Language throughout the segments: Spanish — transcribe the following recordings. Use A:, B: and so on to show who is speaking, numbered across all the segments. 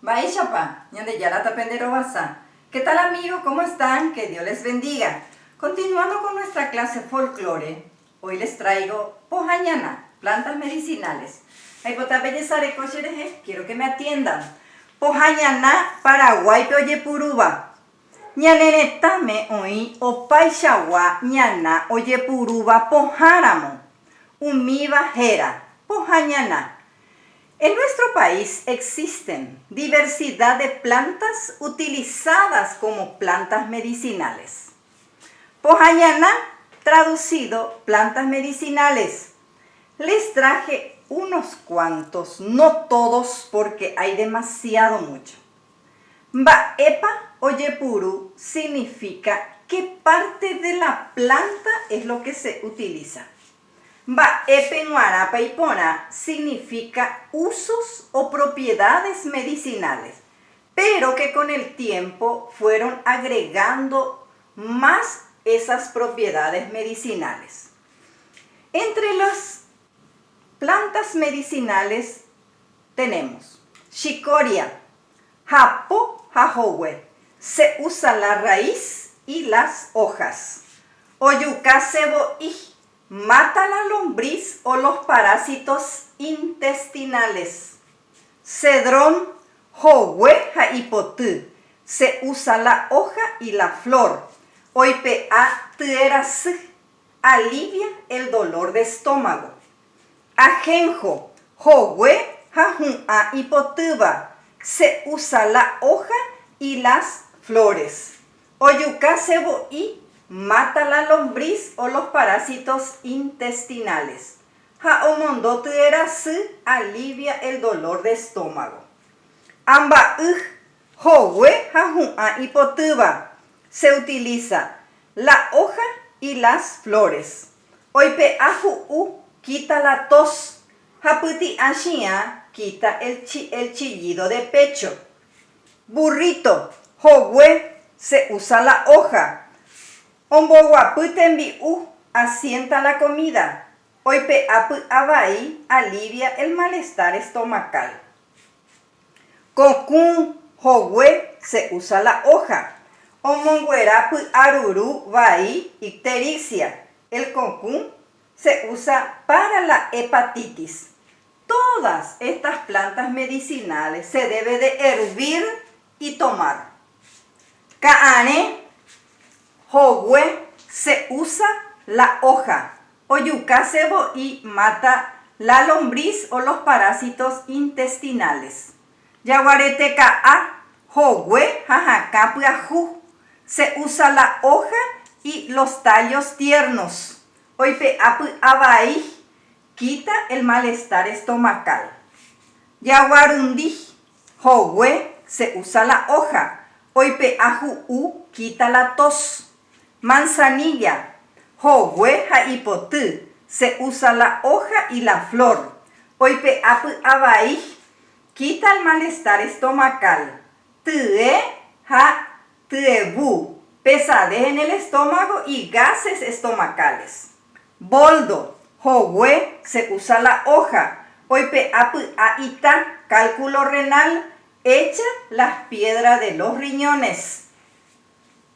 A: Baishapa, ñande yara tapendero basa. ¿Qué tal amigos? ¿Cómo están? Que Dios les bendiga. Continuando con nuestra clase folclore, hoy les traigo pojañana, plantas medicinales. Quiero que me atiendan. Pojañana, Paraguay, Oyepuruba. Ñanenetame hoy, opaishawa, ñana, Oyepuruba, pojáramo. Umiva jera, pojañana. En nuestro país existen diversidad de plantas utilizadas como plantas medicinales. Pojañana, traducido, plantas medicinales. Les traje unos cuantos, no todos porque hay demasiado mucho. Baepa oyepuru significa qué parte de la planta es lo que se utiliza. Baepe nuarapa ipona significa usos o propiedades medicinales, pero que con el tiempo fueron agregando más esas propiedades medicinales. Entre las plantas medicinales tenemos chicoria, japo, jajowe. Se usa la raíz y las hojas. Oyuca ceboí. Mata la lombriz o los parásitos intestinales. Cedrón, jowe, jaipotú. Se usa la hoja y la flor. Oipea tieras. Alivia el dolor de estómago. Ajenjo, jowe, jajun'a hipotuba. Se usa la hoja y las flores. Oyuca ceboí. Mata la lombriz o los parásitos intestinales. Jaomondo tieras. Alivia el dolor de estómago. Amba jowe, jajun'a hipotuba. Se utiliza la hoja y las flores. Oipe aju quita la tos. Japuti ashia quita el chillido de pecho. Burrito, jowe, se usa la hoja. Omboguaputembiu asienta la comida. Oipe apu abai alivia el malestar estomacal. Kokun, jowe, se usa la hoja. Omonguerapu aruru vai ictericia. El kokun se usa para la hepatitis. Todas estas plantas medicinales se debe de hervir y tomar. Kaane, jowe, se usa la hoja. Oyuca ceboí mata la lombriz o los parásitos intestinales. Yaguarete ka'a, jowe, jajacapuaju. Se usa la hoja y los tallos tiernos. Oipe apu abai quita el malestar estomacal. Yaguarundi, jowe, se usa la hoja. Oipe aju quita la tos. Manzanilla, jowe, jaipotú. Se usa la hoja y la flor. Oipe apu abai quita el malestar estomacal. Tue, ja, tuebu. Pesadez en el estómago y gases estomacales. Boldo, jowe, se usa la hoja. Oipe apu aita, cálculo renal, echa las piedras de los riñones.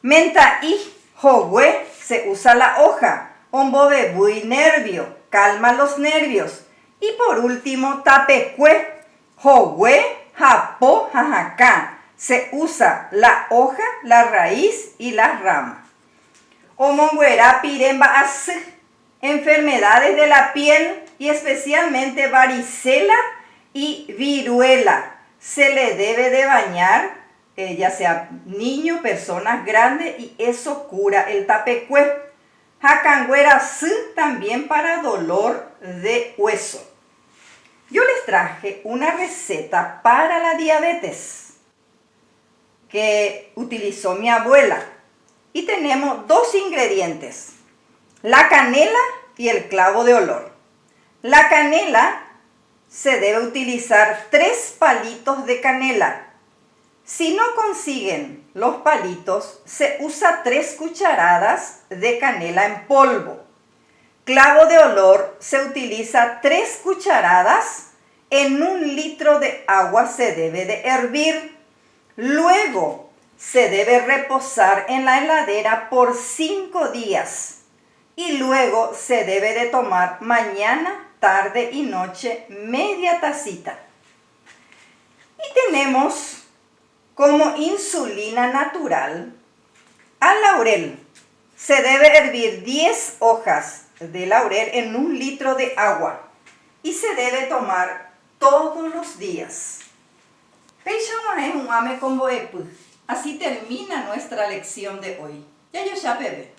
A: Mentaí, jowe, se usa la hoja. Ombobebui, nervio, calma los nervios. Y por último, tapecue, jowe, japo, jajacá. Se usa la hoja, la raíz y las ramas. Omonguera piremba as, enfermedades de la piel y especialmente varicela y viruela. Se le debe de bañar, ya sea niño, personas grandes, y eso cura el tapecue. Jacanguera también para dolor de hueso. Yo les traje una receta para la diabetes que utilizó mi abuela. Y tenemos dos ingredientes: la canela y el clavo de olor. La canela se debe utilizar 3 palitos de canela. Si no consiguen los palitos, se usa 3 cucharadas de canela en polvo. Clavo de olor se utiliza 3 cucharadas en 1 litro de agua se debe de hervir. Luego se debe reposar en la heladera por 5 días. Y luego se debe de tomar mañana, tarde y noche media tacita. Y tenemos como insulina natural al laurel. Se debe hervir 10 hojas de laurel en 1 litro de agua y se debe tomar todos los días. Así termina nuestra lección de hoy. Ya yo ya bebé.